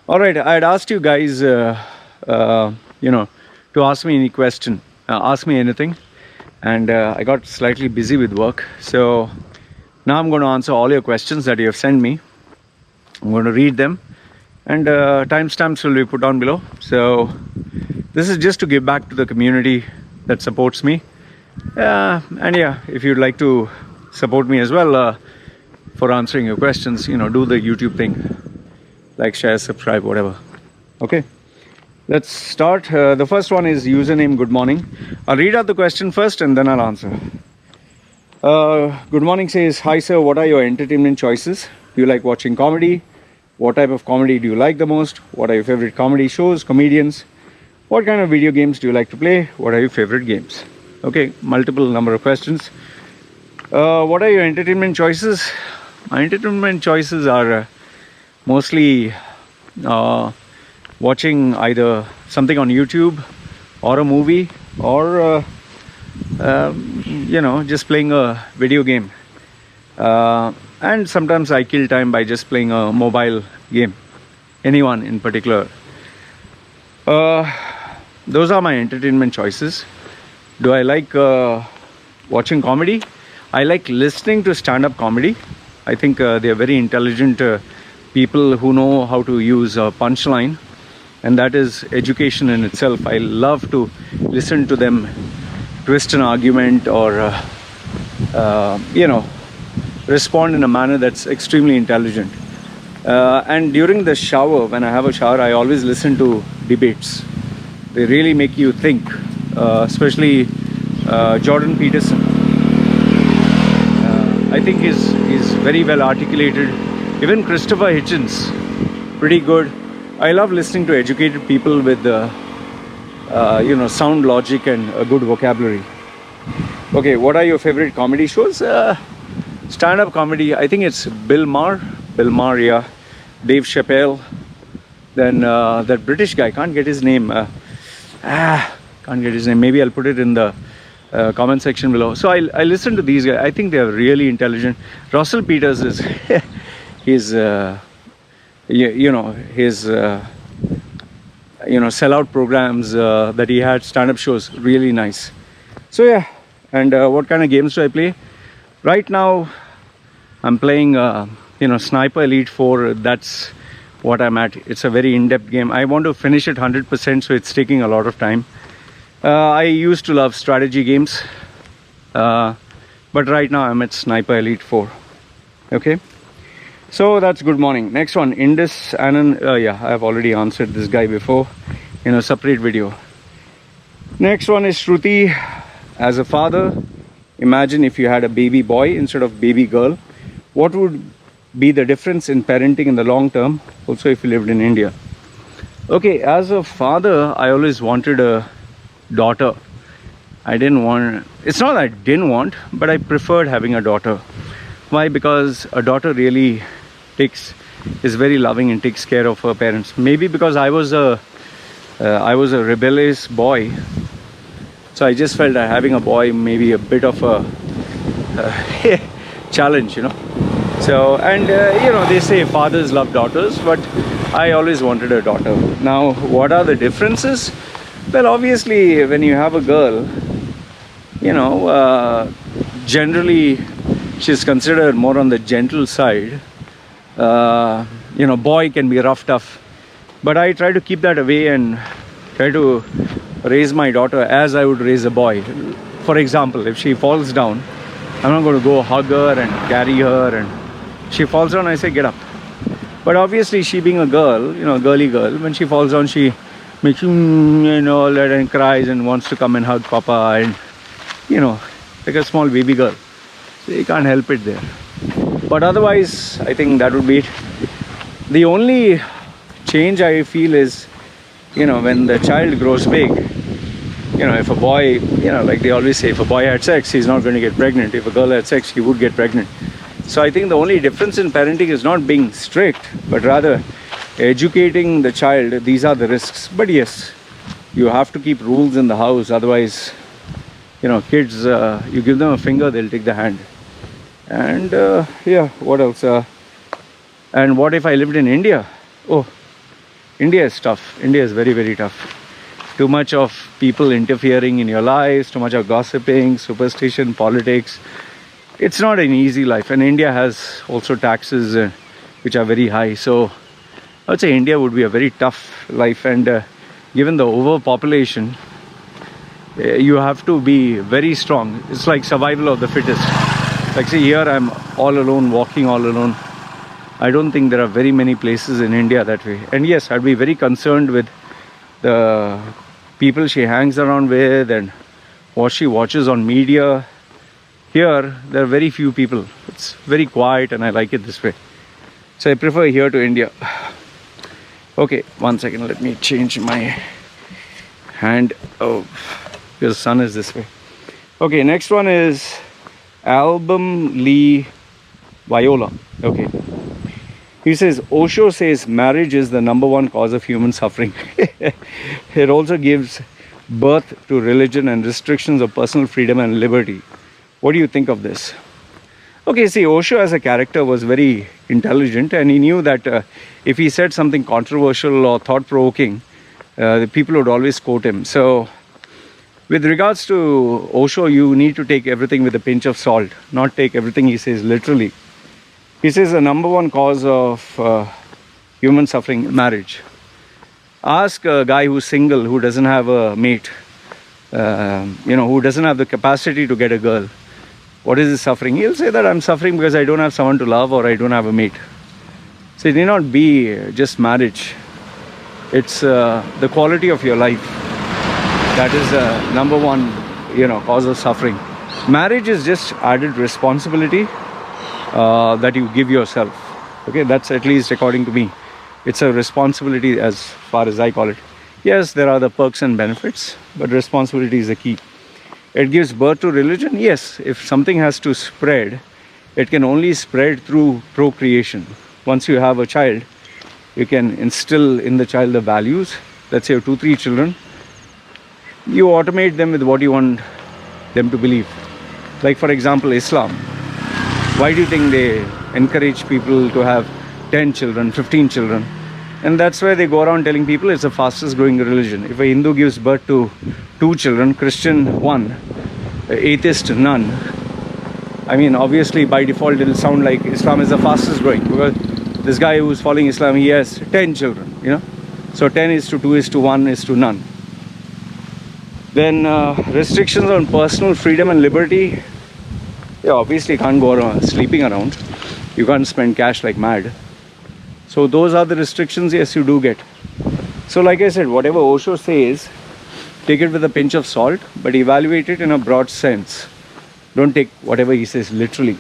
All right, I had asked you guys, uh, you know, to ask me any question, ask me anything, and I got slightly busy with work. So now I'm going to answer all your questions that you have sent me. I'm going to read them, and timestamps will be put down below. So this is just to give back to the community that supports me. And yeah, if you'd like to support me as well for answering your questions, do the YouTube thing. Like, share, subscribe, whatever. Okay, let's start. The first one is username good morning. I'll read out the question first and then I'll answer. Good morning says, hi sir, what are your entertainment choices? Do you like watching comedy? What type of comedy do you like the most? What are your favorite comedy shows, comedians? What kind of video games do you like to play? What are your favorite games? Okay, multiple number of questions. What are your entertainment choices? My entertainment choices are mostly watching either something on YouTube or a movie or just playing a video game, and sometimes I kill time by just playing a mobile game, anyone in particular. Those are my entertainment choices. Do I like watching comedy? I like listening to stand-up comedy. I think they are very intelligent people who know how to use a punchline, and that is education in itself. I love to listen to them twist an argument or respond in a manner that's extremely intelligent. And during the shower, when I have a shower, I always listen to debates. They really make you think, especially Jordan Peterson. I think he's very well articulated. Even Christopher Hitchens, pretty good. I love listening to educated people with sound logic and a good vocabulary. Okay, what are your favorite comedy shows? Stand-up comedy, I think it's Bill Maher, yeah. Dave Chappelle. Then that British guy, can't get his name. Maybe I'll put it in the comment section below. So I listen to these guys. I think they are really intelligent. Russell Peters is his sellout programs that he had, stand-up shows, really nice. So yeah, and what kind of games do I play? Right now I'm playing Sniper Elite 4. That's what I'm at. It's a very in-depth game. I want to finish it 100%, so it's taking a lot of time. I used to love strategy games, but right now I'm at Sniper Elite 4. Okay, so that's good morning. Next one, Indus Anand. Yeah, I have already answered this guy before in a separate video. Next one is Shruti. As a father, imagine if you had a baby boy instead of baby girl. What would be the difference in parenting in the long term? Also, if you lived in India. Okay, as a father, I always wanted a daughter. It's not that I didn't want, but I preferred having a daughter. Why? Because a daughter really is very loving and takes care of her parents. Maybe because I was a rebellious boy, so I just felt that having a boy may be a bit of a challenge, So, and they say fathers love daughters, but I always wanted a daughter. Now, what are the differences? Well, obviously, when you have a girl, generally she's considered more on the gentle side. Boy can be rough, tough. But I try to keep that away and try to raise my daughter as I would raise a boy. For example, if she falls down, I'm not going to go hug her and carry her, and she falls down, I say get up. But obviously, she being a girl, girly girl, when she falls down, she makes all that and cries and wants to come and hug papa, and like a small baby girl. So you can't help it there. But otherwise, I think that would be it. The only change I feel is, when the child grows big, if a boy, like they always say, if a boy had sex, he's not going to get pregnant. If a girl had sex, he would get pregnant. So I think the only difference in parenting is not being strict, but rather educating the child. These are the risks. But yes, you have to keep rules in the house. Otherwise, kids, you give them a finger, they'll take the hand. And yeah, what else? And what if I lived in India? Oh, India is tough. India is very, very tough. Too much of people interfering in your lives, too much of gossiping, superstition, politics. It's not an easy life. And India has also taxes which are very high. So I would say India would be a very tough life. And given the overpopulation, you have to be very strong. It's like survival of the fittest. Like, see, here I'm all alone, walking all alone. I don't think there are very many places in India that way. And yes, I'd be very concerned with the people she hangs around with and what she watches on media. Here, there are very few people. It's very quiet and I like it this way. So I prefer here to India. Okay, 1 second. Let me change my hand. Oh, because the sun is this way. Okay, next one is Album Lee Viola. Okay. He says, Osho says marriage is the #1 cause of human suffering. It also gives birth to religion and restrictions of personal freedom and liberty. What do you think of this? Okay, see, Osho as a character was very intelligent, and he knew that if he said something controversial or thought-provoking, the people would always quote him. So with regards to Osho, you need to take everything with a pinch of salt, not take everything he says literally. He says the #1 cause of human suffering, marriage. Ask a guy who's single, who doesn't have a mate, who doesn't have the capacity to get a girl. What is his suffering? He'll say that I'm suffering because I don't have someone to love or I don't have a mate. So it need not be just marriage. It's the quality of your life. That is the #1, cause of suffering. Marriage is just added responsibility that you give yourself. Okay, that's at least according to me. It's a responsibility as far as I call it. Yes, there are the perks and benefits, but responsibility is the key. It gives birth to religion. Yes, if something has to spread, it can only spread through procreation. Once you have a child, you can instill in the child the values. Let's say you have 2-3 children. You automate them with what you want them to believe. Like, for example, Islam. Why do you think they encourage people to have 10 children, 15 children? And that's why they go around telling people it's the fastest growing religion. If a Hindu gives birth to 2 children, Christian 1, atheist none, I mean, obviously by default it'll sound like Islam is the fastest growing, because this guy who's following Islam, he has 10 children, So 10 is to 2 is to 1 is to none. Then restrictions on personal freedom and liberty. Yeah, obviously you can't go around sleeping around. You can't spend cash like mad. So those are the restrictions, yes, you do get. So like I said, whatever Osho says, take it with a pinch of salt, but evaluate it in a broad sense. Don't take whatever he says literally.